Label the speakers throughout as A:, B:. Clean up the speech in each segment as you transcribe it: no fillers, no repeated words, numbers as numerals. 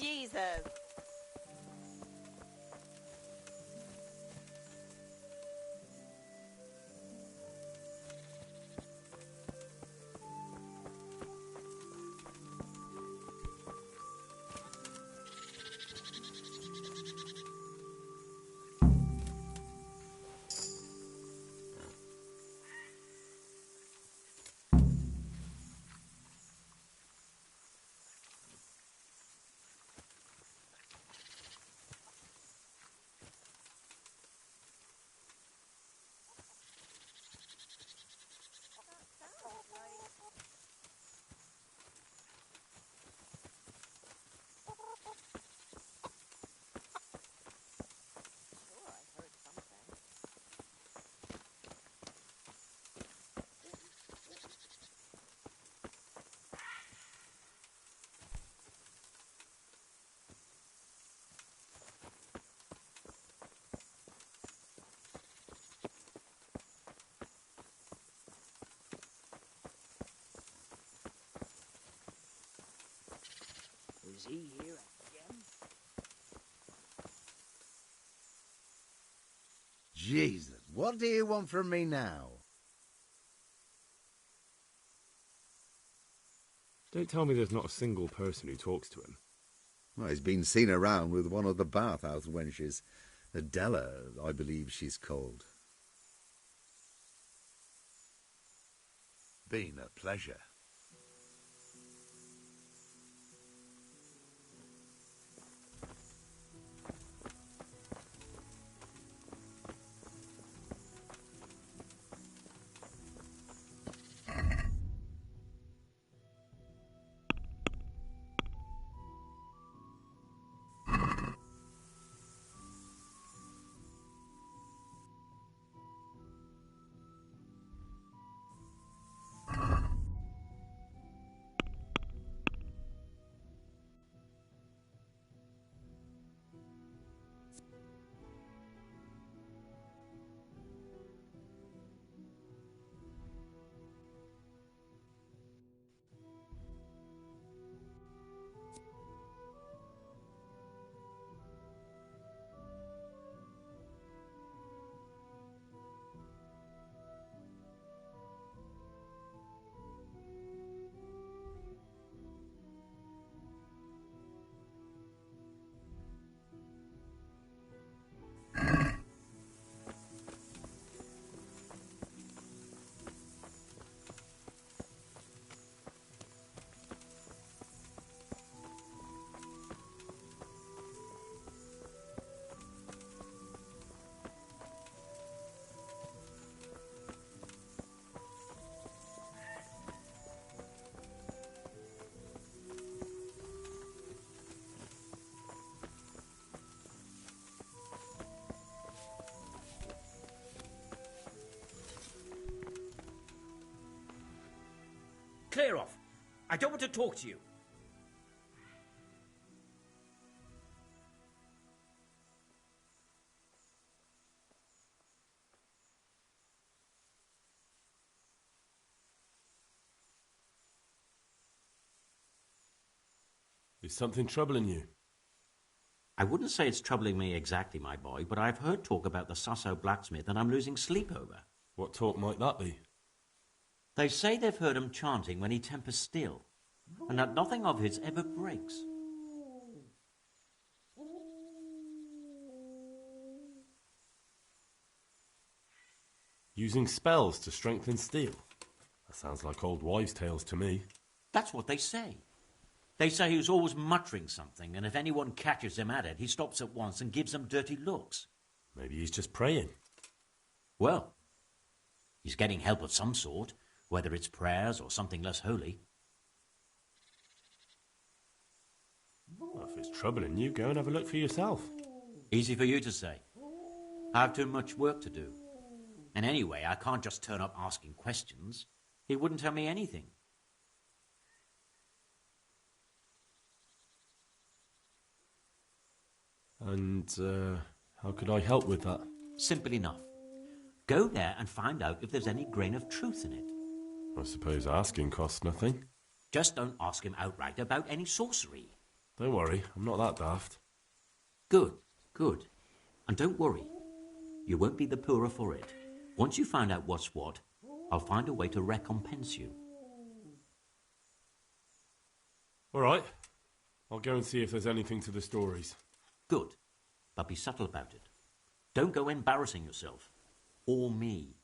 A: Jesus.
B: Is he here again?
C: Jesus, what do you want from me now?
D: Don't tell me there's not a single person who talks to him.
C: Well, he's been seen around with one of the bathhouse wenches. Adela, I believe she's called. Been a pleasure.
B: Clear off. I don't want to talk to you.
D: Is something troubling you?
E: I wouldn't say it's troubling me exactly, my boy, but I've heard talk about the Sasso blacksmith and I'm losing sleep over.
D: What talk might that be?
E: They say they've heard him chanting when he tempers steel, and that nothing of his ever breaks.
D: Using spells to strengthen steel? That sounds like old wives' tales to me.
E: That's what they say. They say he was always muttering something, and if anyone catches him at it, he stops at once and gives them dirty looks.
D: Maybe he's just praying.
E: Well, he's getting help of some sort, whether it's prayers or something less holy.
D: Well, if it's troubling you, go and have a look for yourself.
E: Easy for you to say. I have too much work to do. And anyway, I can't just turn up asking questions. He wouldn't tell me anything.
D: And how could I help with that?
E: Simple enough. Go there and find out if there's any grain of truth in it.
D: I suppose asking costs nothing.
E: Just don't ask him outright about any sorcery.
D: Don't worry, I'm not that daft.
E: Good, good. And don't worry, you won't be the poorer for it. Once you find out what's what, I'll find a way to recompense you.
D: All right. I'll go and see if there's anything to the stories.
E: Good, but be subtle about it. Don't go embarrassing yourself. Or me.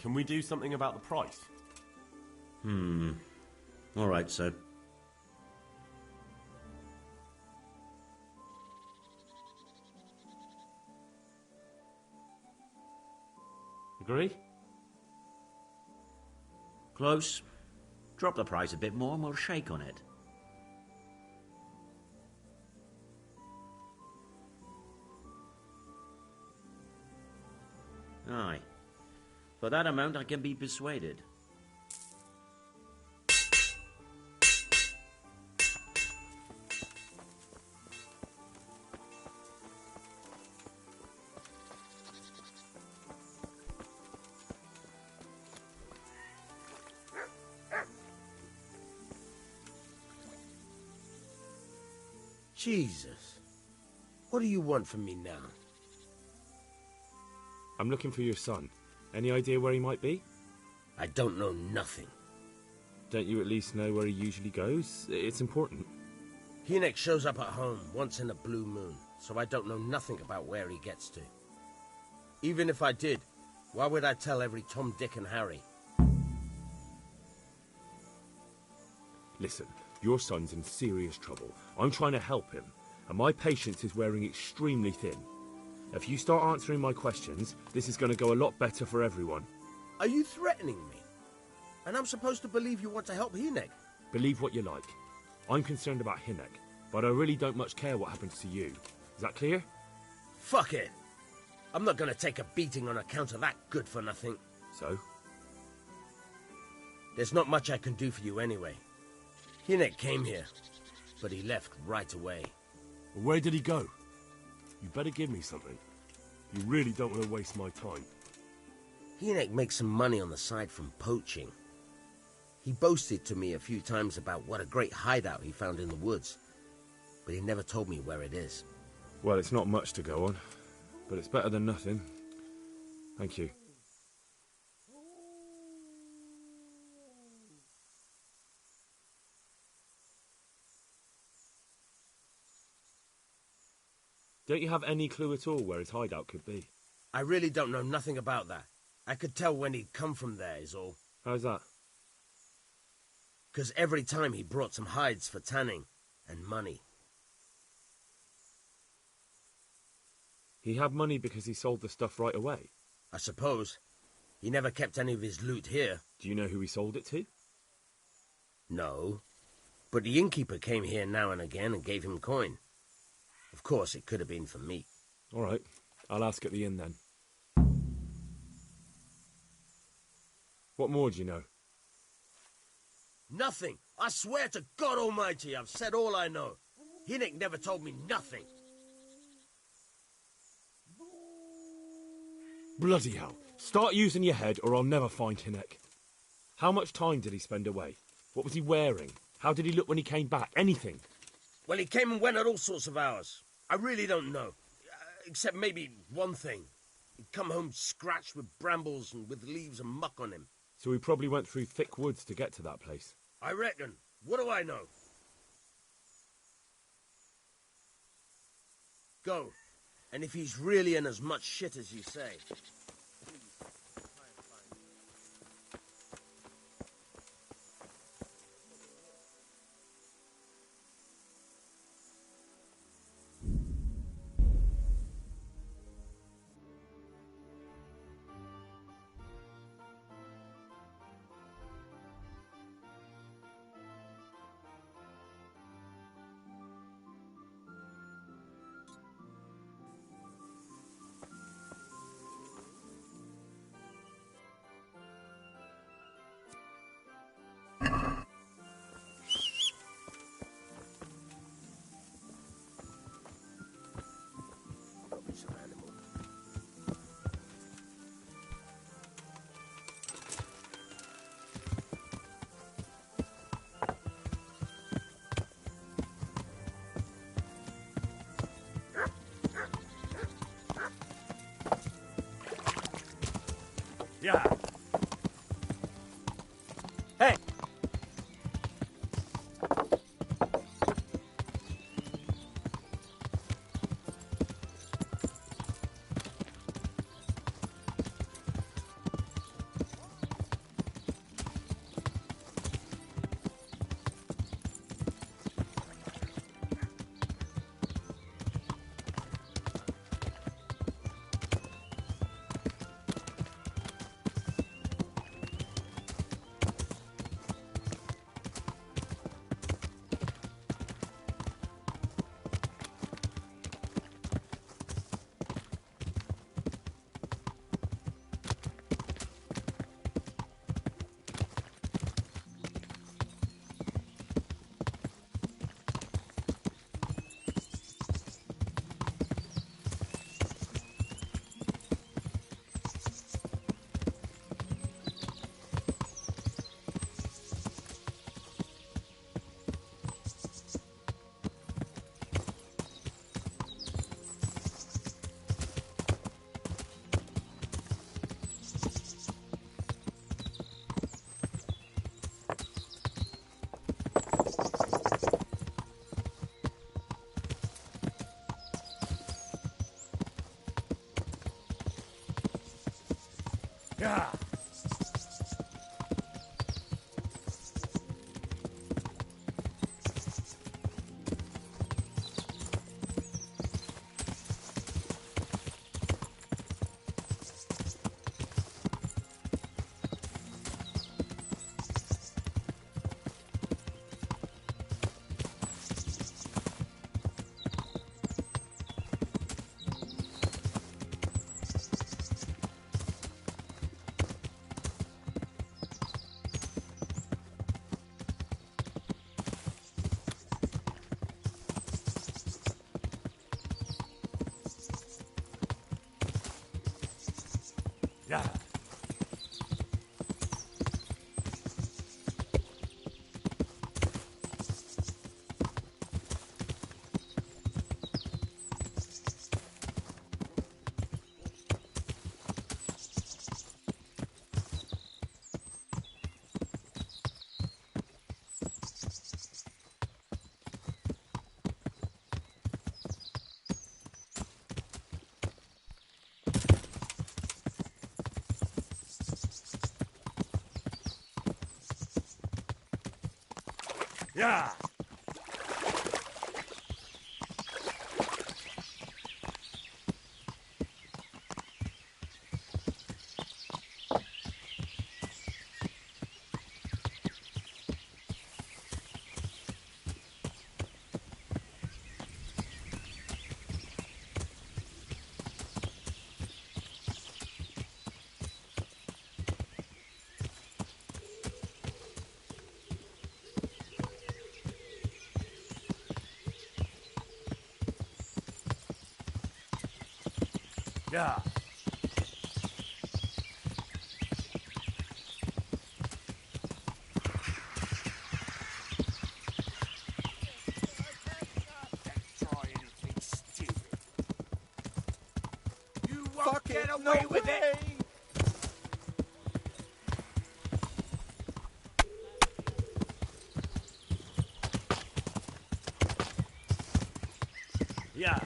D: Can we do something about the price?
E: All right, sir.
D: Agree?
E: Close. Drop the price a bit more and we'll shake on it. Aye. For that amount I can be persuaded.
A: Jesus. What do you want from me now?
F: I'm looking for your son. Any idea where he might be?
A: I don't know nothing.
F: Don't you at least know where he usually goes? It's important.
A: Hynek shows up at home once in a blue moon, so I don't know nothing about where he gets to. Even if I did, why would I tell every Tom, Dick and Harry?
F: Listen, your son's in serious trouble. I'm trying to help him, and my patience is wearing extremely thin. If you start answering my questions, this is going to go a lot better for everyone.
A: Are you threatening me? And I'm supposed to believe you want to help Hynek?
F: Believe what you like. I'm concerned about Hynek, but I really don't much care what happens to you. Is that clear?
A: Fuck it. I'm not going to take a beating on account of that good-for-nothing.
F: So?
A: There's not much I can do for you anyway. Hynek came here, but he left right away.
D: Well, where did he go? You better give me something. You really don't want to waste my time.
A: Hynek makes some money on the side from poaching. He boasted to me a few times about what a great hideout he found in the woods, but he never told me where it is.
F: Well, it's not much to go on, but it's better than nothing. Thank you. Don't you have any clue at all where his hideout could be?
A: I really don't know nothing about that. I could tell when he'd come from there, is all.
F: How's that?
A: 'Cause every time he brought some hides for tanning and money.
F: He had money because he sold the stuff right away.
A: I suppose. He never kept any of his loot here.
F: Do you know who he sold it to?
A: No. But the innkeeper came here now and again and gave him coin. Of course, it could have been for me.
F: All right. I'll ask at the inn then. What more do you know?
A: Nothing. I swear to God Almighty, I've said all I know. Hynek never told me nothing.
F: Bloody hell. Start using your head or I'll never find Hynek. How much time did he spend away? What was he wearing? How did he look when he came back? Anything?
A: Well, he came and went at all sorts of hours. I really don't know. Except maybe one thing. He'd come home scratched with brambles and with leaves and muck on him.
F: So he probably went through thick woods to get to that place.
A: I reckon. What do I know? Go. And if he's really in as much shit as you say...
B: Yeah.
A: Hey!
D: Yeah. Yeah. Yeah. Yeah.
B: Try anything stupid. You won't
C: Fuck
B: get
C: it,
B: away
C: no
B: with it.
C: way!
D: Yeah.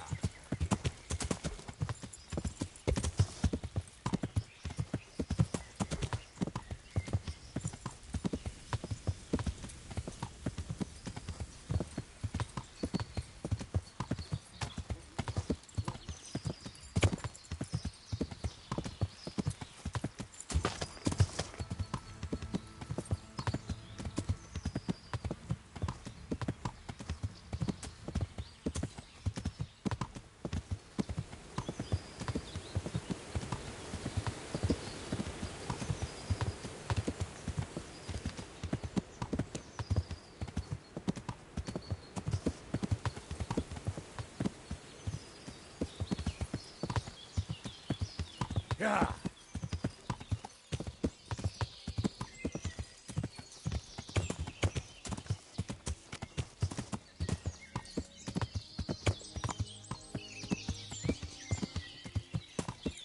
D: Yeah.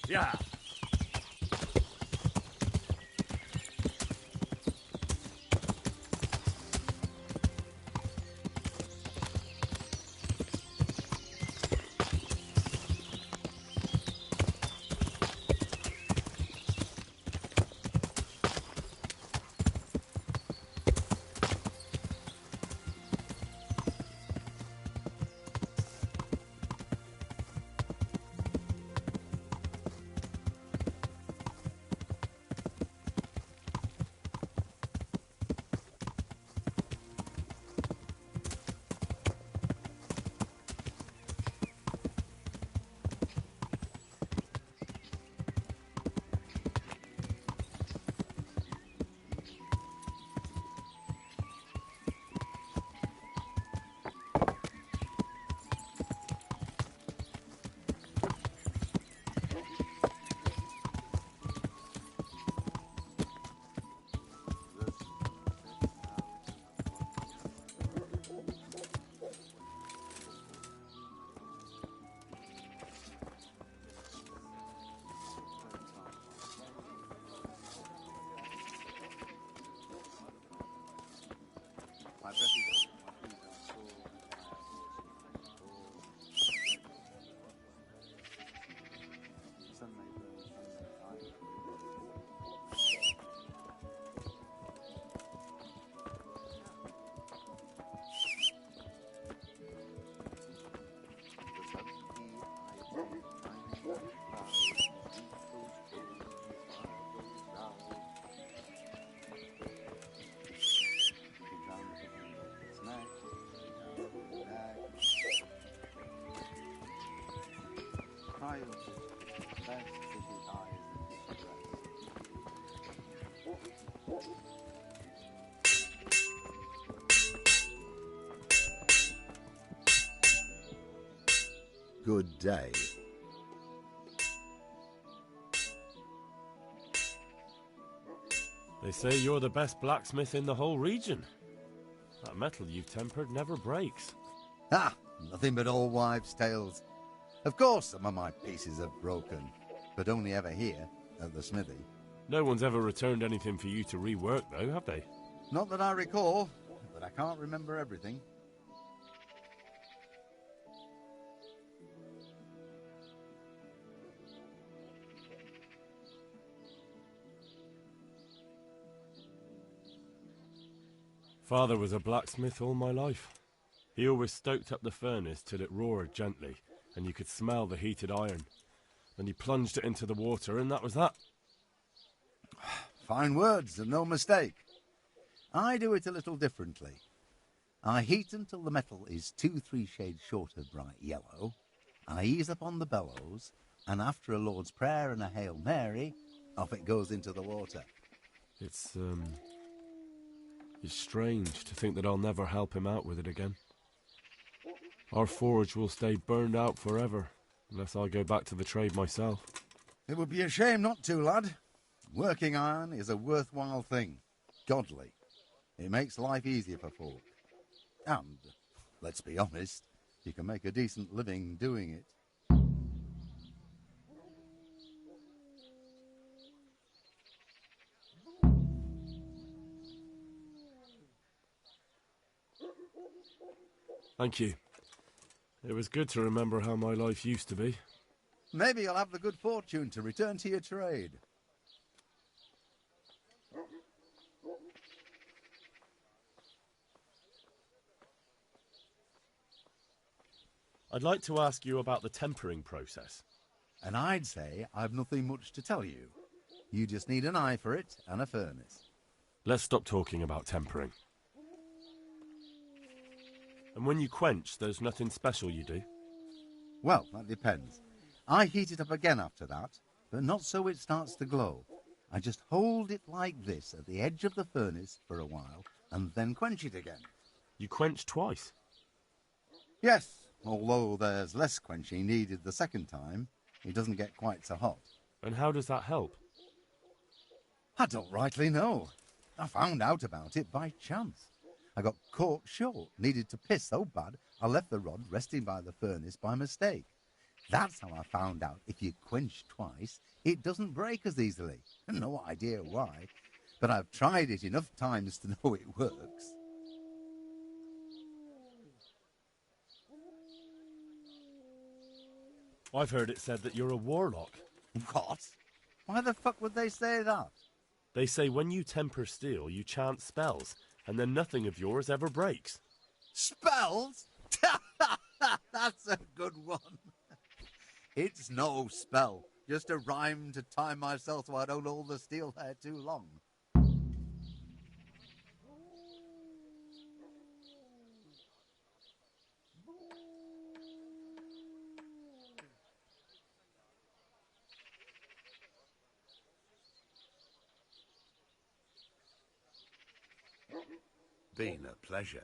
D: Yeah.
C: child, best city eyes in distress. Good day.
D: They say you're the best blacksmith in the whole region. That metal you've tempered never breaks.
C: Ha! Nothing but old wives' tales. Of course some of my pieces have broken, but only ever here, at the smithy.
D: No one's ever returned anything for you to rework, though, have they?
C: Not that I recall, but I can't remember everything.
D: Father was a blacksmith all my life. He always stoked up the furnace till it roared gently, and you could smell the heated iron. Then he plunged it into the water, and that was that.
C: Fine words, and no mistake. I do it a little differently. I heat until the metal is 2-3 shades short of bright yellow. I ease up on the bellows, and after a Lord's Prayer and a Hail Mary, off it goes into the water.
D: It's strange to think that I'll never help him out with it again. Our forge will stay burned out forever, unless I go back to the trade myself.
C: It would be a shame not to, lad. Working iron is a worthwhile thing. Godly. It makes life easier for folk. And, let's be honest, you can make a decent living doing it.
D: Thank you. It was good to remember how my life used to be.
C: Maybe you'll have the good fortune to return to your trade.
D: I'd like to ask you about the tempering process.
C: And I'd say I've nothing much to tell you. You just need an eye for it and a furnace.
D: Let's stop talking about tempering. And when you quench, there's nothing special you do?
C: Well, that depends. I heat it up again after that, but not so it starts to glow. I just hold it like this at the edge of the furnace for a while and then quench it again.
D: You quench twice?
C: Yes, although there's less quenching needed the second time, it doesn't get quite so hot.
D: And how does that help?
C: I don't rightly know. I found out about it by chance. I got caught short, needed to piss so bad, I left the rod resting by the furnace by mistake. That's how I found out if you quench twice, it doesn't break as easily. No idea why, but I've tried it enough times to know it works.
D: I've heard it said that you're a warlock.
C: What? Why the fuck would they say that?
D: They say when you temper steel, you chant spells, and then nothing of yours ever breaks.
C: Spells? That's a good one. It's no spell, just a rhyme to time myself so I don't hold the steel there too long.
A: Been a pleasure.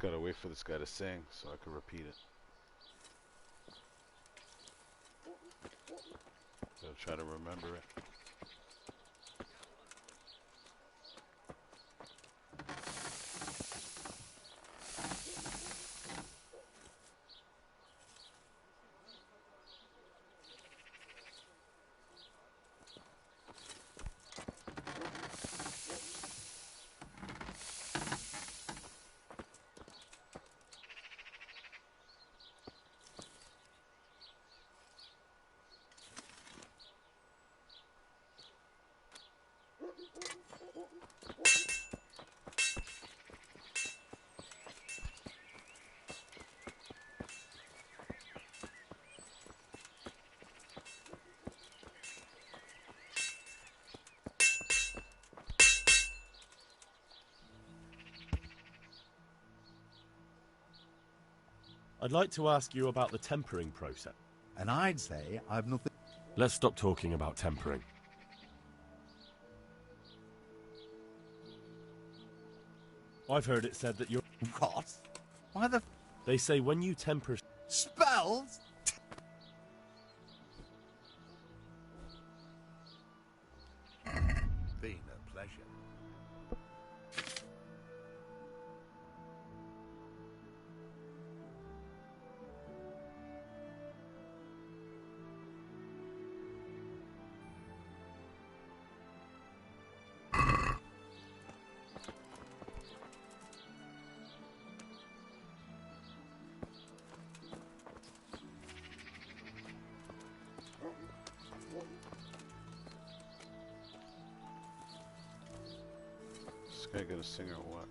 G: gotta wait for this guy to sing so I can repeat it. Gotta try to remember it.
D: I'd like to ask you about the tempering process.
C: And I'd say I've nothing...
D: Let's stop talking about tempering. I've heard it said that you're...
C: What? Why the...
D: They say when you temper...
C: Spells? Been a pleasure.
G: This guy gonna sing or what?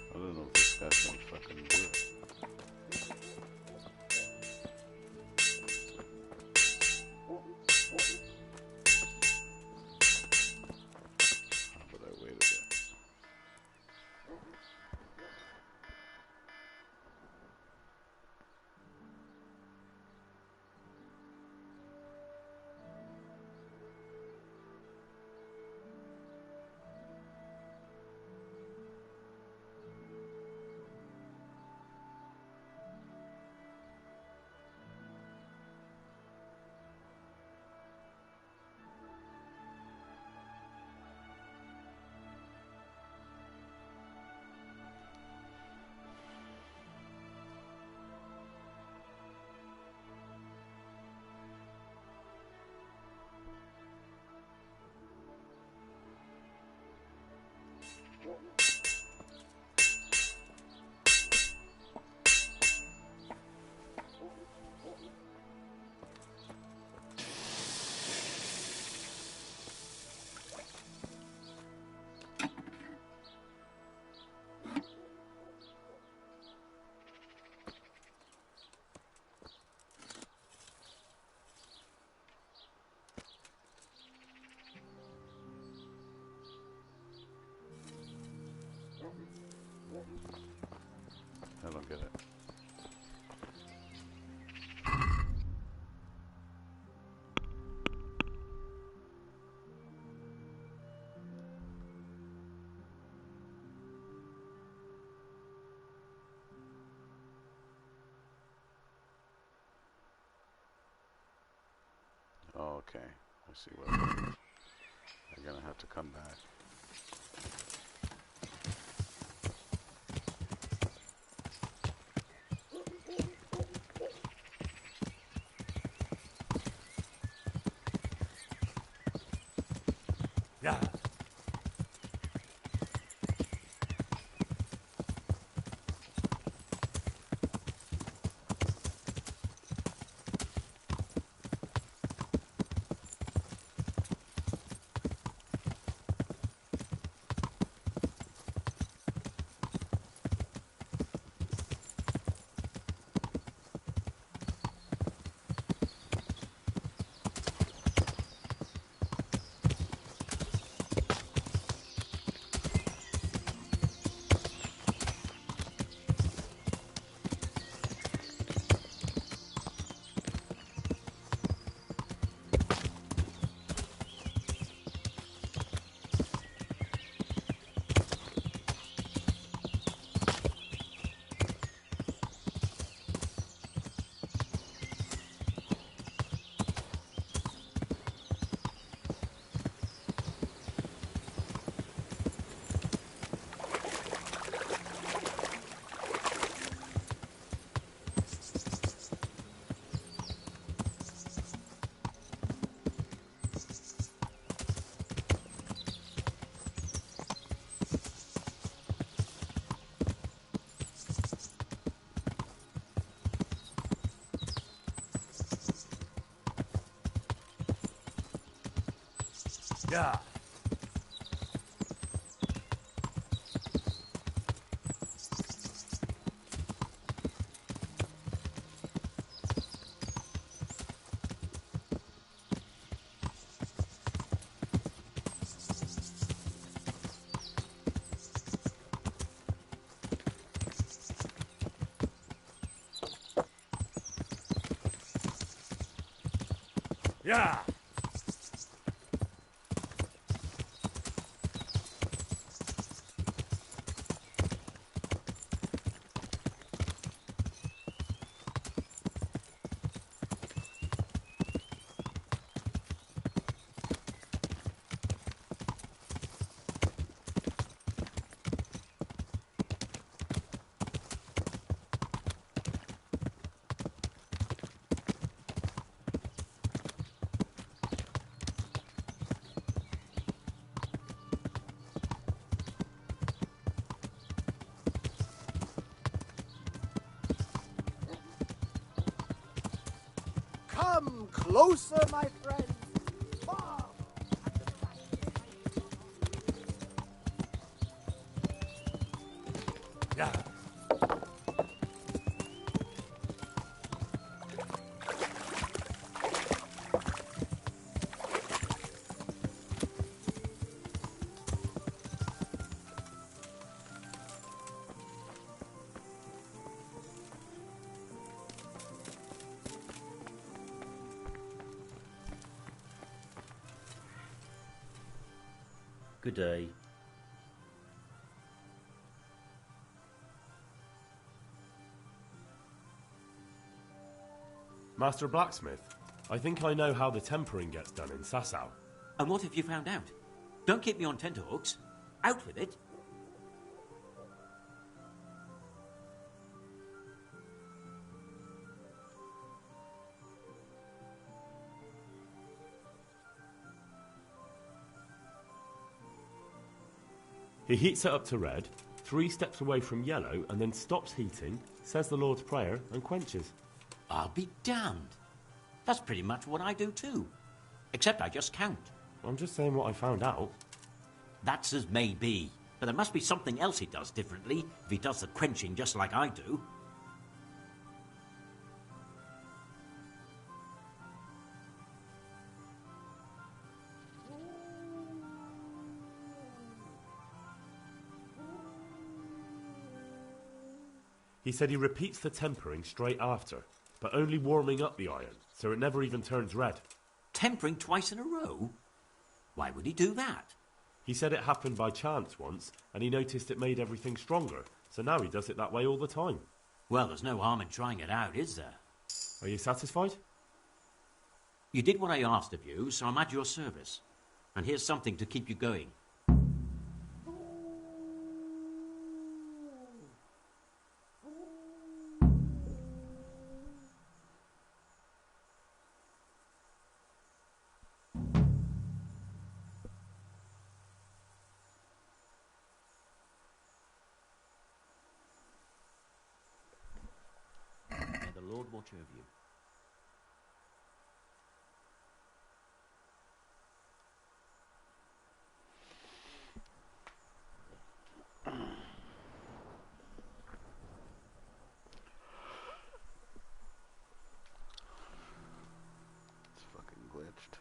G: I don't know if this guy's gonna fucking do it. But I wait a bit. I don't get it. Oh, okay. I see what I'm gonna have to come back.
D: Yeah. Yeah.
H: Come closer, my friend.
D: Yeah.
E: Good day.
D: Master Blacksmith, I think I know how the tempering gets done in Sasau.
E: And what have you found out? Don't keep me on tenterhooks. Out with it.
D: He heats it up to red, 3 steps away from yellow, and then stops heating, says the Lord's Prayer, and quenches.
E: I'll be damned. That's pretty much what I do too. Except I just count.
D: I'm just saying what I found out.
E: That's as may be. But there must be something else he does differently if he does the quenching just like I do.
D: He said he repeats the tempering straight after, but only warming up the iron, so it never even turns red.
E: Tempering twice in a row? Why would he do that?
D: He said it happened by chance once, and he noticed it made everything stronger, so now he does it that way all the time.
E: Well, there's no harm in trying it out, is there?
D: Are you satisfied?
E: You did what I asked of you, so I'm at your service. And here's something to keep you going. May the Lord watch over you.
G: It's fucking glitched.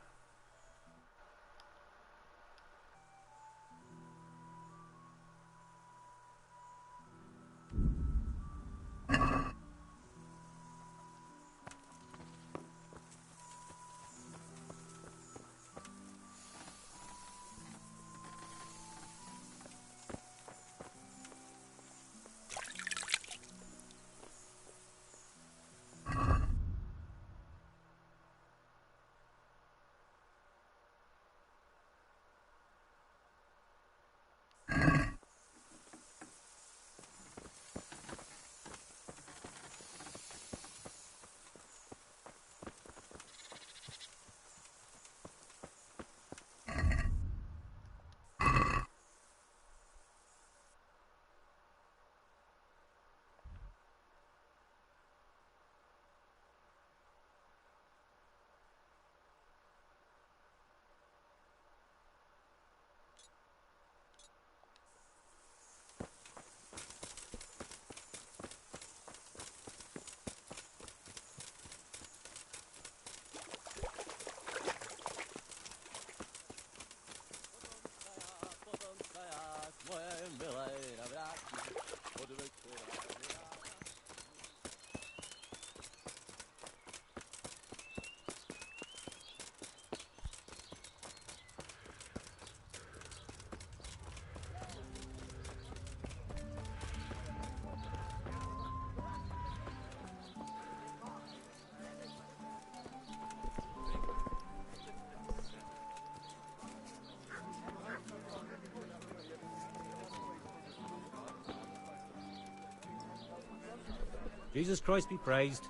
B: Jesus Christ be praised.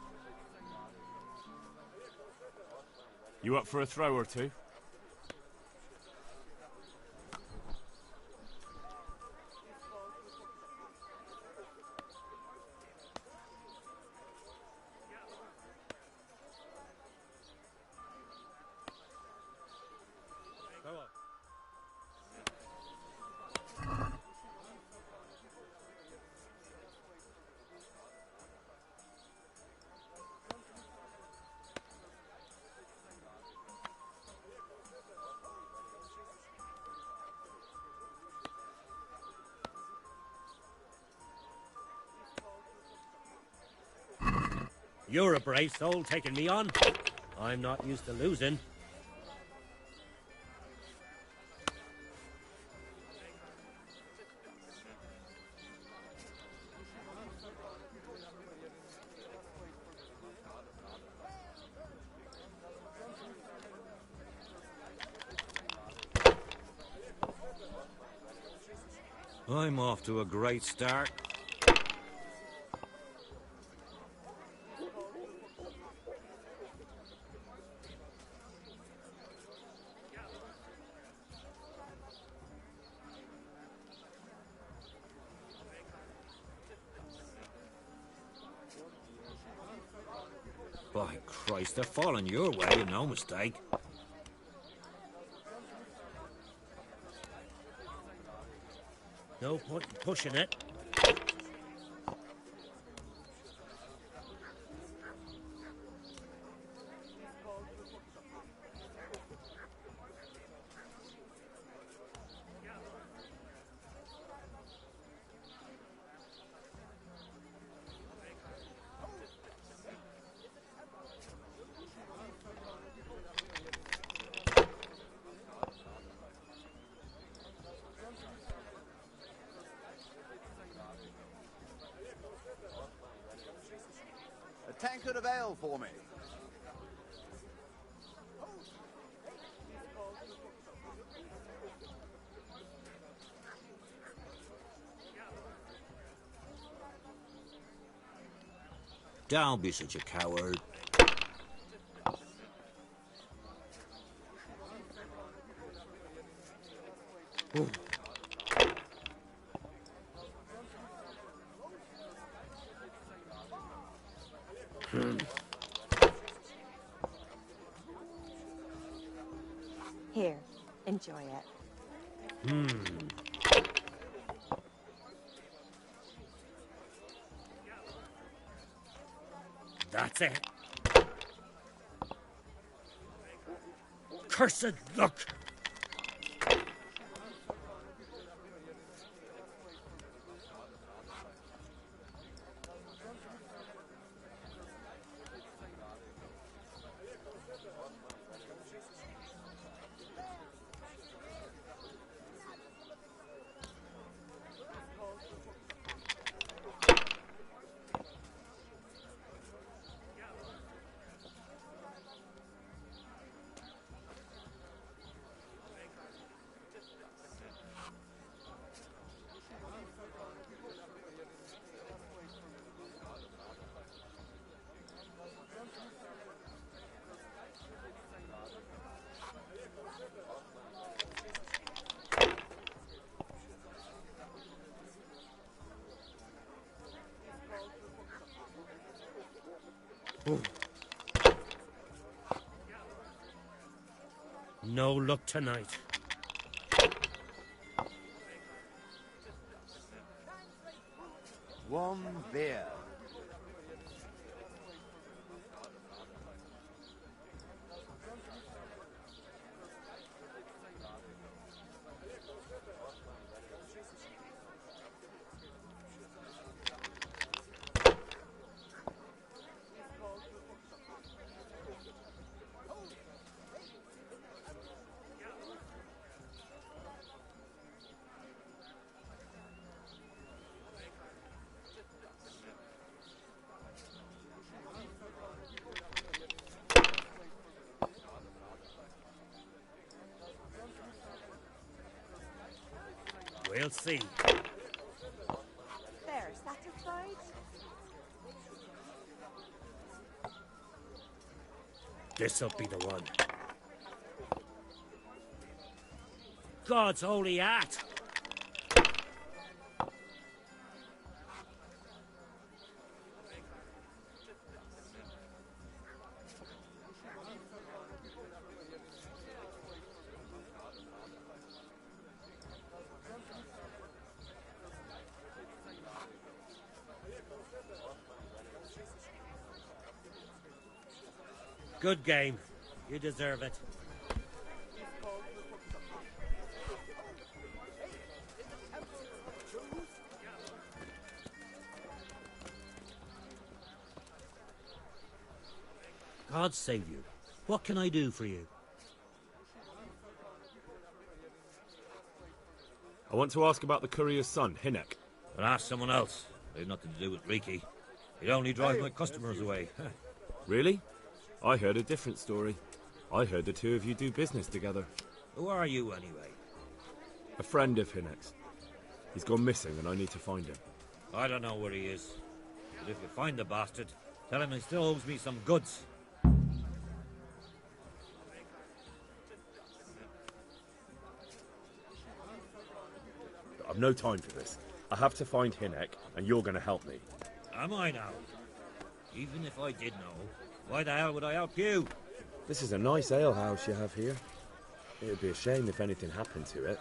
D: You up for a throw or two?
B: You're a brave soul taking me on. I'm not used to losing.
I: I'm off to a great start. By Christ, they're falling your way, and no mistake.
B: No point in pushing it.
H: A tankard of ale for me.
I: Don't be such a coward.
B: Ooh.
J: Here, enjoy it.
B: That's it. Cursed luck! Ooh. No luck tonight.
H: One beer.
B: We'll see.
J: There, satisfied?
B: This'll be the one. God's holy hat! Good game. You deserve it. God save you. What can I do for you?
F: I want to ask about the courier's son, Hinek.
I: Well, ask someone else. They've nothing to do with Riki. He'd only drive my customers away.
F: Really? I heard a different story. I heard the two of you do business together.
I: Who are you, anyway?
F: A friend of Hinek's. He's gone missing and I need to find him.
I: I don't know where he is. But if you find the bastard, tell him he still owes me some goods.
F: I've no time for this. I have to find Hinek and you're going to help me.
I: Am I now? Even if I did know, why the hell would I help you?
F: This is a nice alehouse you have here. It would be a shame if anything happened to it.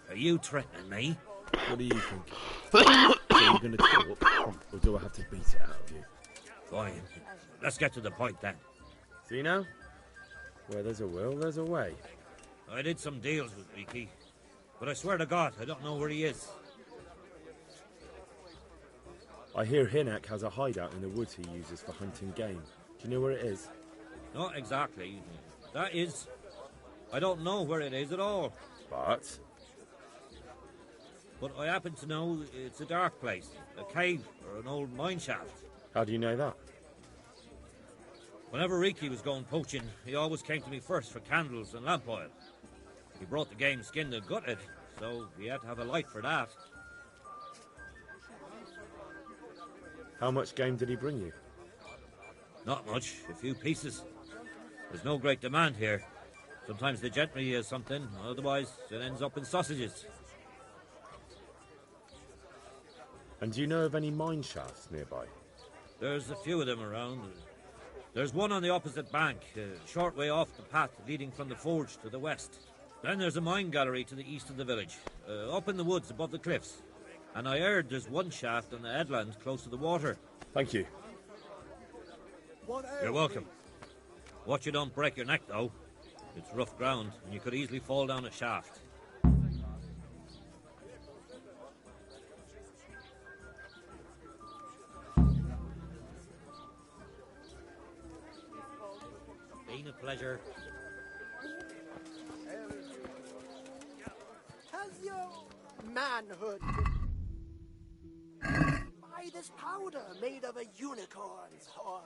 I: Are you threatening me?
F: What do you think? So you're going to talk, or do I have to beat it out of you?
I: Fine. Let's get to the point then.
F: See now? Where there's a will, there's a way.
I: I did some deals with Riki, but I swear to God, I don't know where he is.
F: I hear Hinek has a hideout in the woods he uses for hunting game. Do you know where it is?
I: Not exactly. That is... I don't know where it is at all.
F: But
I: I happen to know it's a dark place, a cave or an old mine shaft.
F: how do you know that?
I: Whenever Riki was going poaching, he always came to me first for candles and lamp oil. He brought the game skinned and gutted, so we had to have a light for that.
F: How much game did he bring you?
I: Not much, a few pieces. There's no great demand here. Sometimes the gentry has something, otherwise it ends up in sausages.
F: And do you know of any mine shafts nearby?
I: There's a few of them around. There's one on the opposite bank, a short way off the path leading from the forge to the west. Then there's a mine gallery to the east of the village, up in the woods above the cliffs. And I heard there's one shaft on the headland close to the water.
F: Thank you.
I: You're welcome. Watch you don't break your neck, though. It's rough ground, and you could easily fall down a shaft. Been a pleasure.
K: Has your manhood been... by this powder made of a unicorn's horn?